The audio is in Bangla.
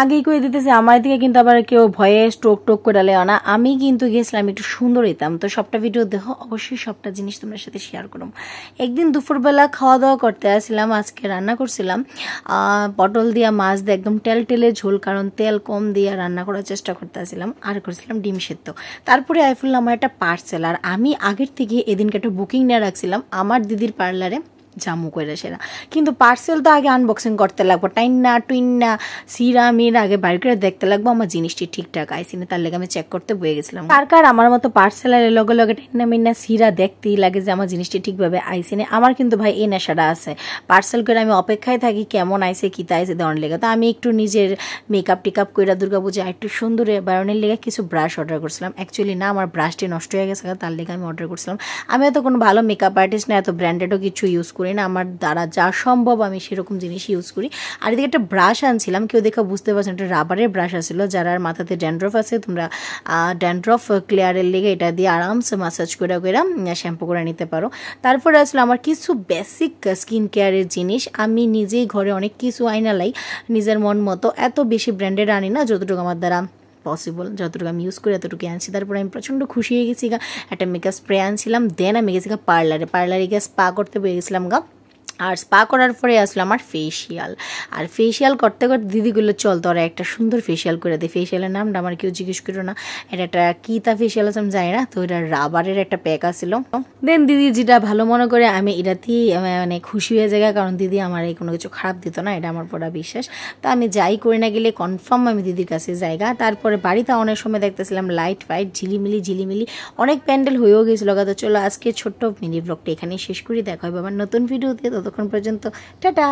আগেই কই দিতেছে আমার দিকে কিন্তু আবার কেউ ভয়ে স্ট্রোক টোক করে লেও না। আমি কিন্তু গেছিলাম একটু সুন্দর হইতাম। তো সবটা ভিডিও দেখো, অবশ্যই সবটা জিনিস তোমার সাথে শেয়ার করুম। একদিন দুপুরবেলা খাওয়া দাওয়া করতে আসছিলাম, আজকে রান্না করছিলাম পটল দিয়া মাছ দিয়ে একদম টেলটেলে ঝোল, কারণ তেল কম দিয়ে রান্না করার চেষ্টা করতে আসছিলাম। আর করছিলাম ডিম সেদ্ধ। তারপরে আইফুল্লাহ আমার একটা পার্সেল, আর আমি আগের থেকে এদিনকে একটা বুকিং নিয়ে রাখছিলাম আমার দিদির পার্লারে জামু করে সেরা। কিন্তু পার্সেল তো আগে আনবক্সিং করতে লাগবো, টাইন্না টুইন্না সিরা মিরা আগে বাইর করে দেখতে লাগবো আমার জিনিসটি ঠিকঠাক আইসি না, তার লেগে আমি চেক করতে বয়ে গেছিলাম। কার কার আমার মতো পার্সেলের লগে লগে টাইন্না মিন্না সিরা দেখতেই লাগে যে আমার জিনিসটি ঠিকভাবে আইসি না। আমার কিন্তু ভাই এই নেশাটা আছে, পার্সেল করে আমি অপেক্ষায় থাকি কেমন আইসে কিতা আইসে দেওয়ার লেগে। তো আমি একটু নিজের মেকআপ টিকআপ করে দুর্গাপূজা একটু সুন্দর বায়নের লেগে কিছু ব্রাশ অর্ডার করছিলাম। অ্যাকচুয়ালি না, আমার ব্রাশটি নষ্ট হয়ে গেছে, তার লেগে আমি অর্ডার করছিলাম। আমি এত কোনো ভালো মেকআপ আর্টিস্ট না, এত ব্র্যান্ডেডও কিছু ইউজ করি না, আমার দ্বারা যা সম্ভব আমি সেরকম জিনিস ইউজ করি। আর এদিকে একটা ব্রাশ আনছিলাম, কেউ দেখে বুঝতে পারছেন একটা রাবারের ব্রাশ আসছিল। যারা মাথাতে ড্যান্ড্রফ আছে তোমরা ড্যান্ড্রফ ক্লিয়ারের লেগে এটা দিয়ে আরামসে মাসাজ করে শ্যাম্পু করে নিতে পারো। তারপরে আসলে আমার কিছু বেসিক স্কিন কেয়ারের জিনিস, আমি নিজেই ঘরে অনেক কিছু আইনালাই নিজের মন মতো, এত বেশি ব্র্যান্ডেড আনি না, যতটুকু আমার দ্বারা পসিবল, যতটুকু আমি ইউজ করি এতটুকু আনছি। তারপরে আমি প্রচণ্ড খুশি হয়ে গেছি একটা মেকআপ স্প্রে আনছিলাম। দেন আমি গেছি পার্লারে গিয়ে স্পা করতে পেয়ে গেছিলাম আর স্পা করার পরে আসলো আমার ফেসিয়াল। আর ফেসিয়াল করতে করতে দিদিগুলো চল তোরা একটা সুন্দর ফেসিয়াল করে দিই। ফেসিয়ালের নামটা আমার কেউ জিজ্ঞেস করো না, এটা একটা কী তা ফেসিয়াল আছে আমি জানি না। তো এটা রাবারের একটা প্যাক আসছিল। দেন দিদি যেটা ভালো মনে করে আমি এটাতেই মানে খুশি হয়ে যায়, কারণ দিদি আমার এই কোনো কিছু খারাপ দিত না, এটা আমার পুরা বিশ্বাস। তো আমি যাই করে না গেলে কনফার্ম আমি দিদির কাছে জায়গা। তারপরে বাড়িতে অনেক সময় দেখতেছিলাম লাইট ফাইট ঝিলিমিলি অনেক প্যান্ডেল হয়েও গেছিলো। তো চলো আজকে ছোট্ট মিনি ব্লগটা এখানেই শেষ করি, দেখা হবে আবার নতুন ভিডিওতে। ততক্ষণ পর্যন্ত টাটা।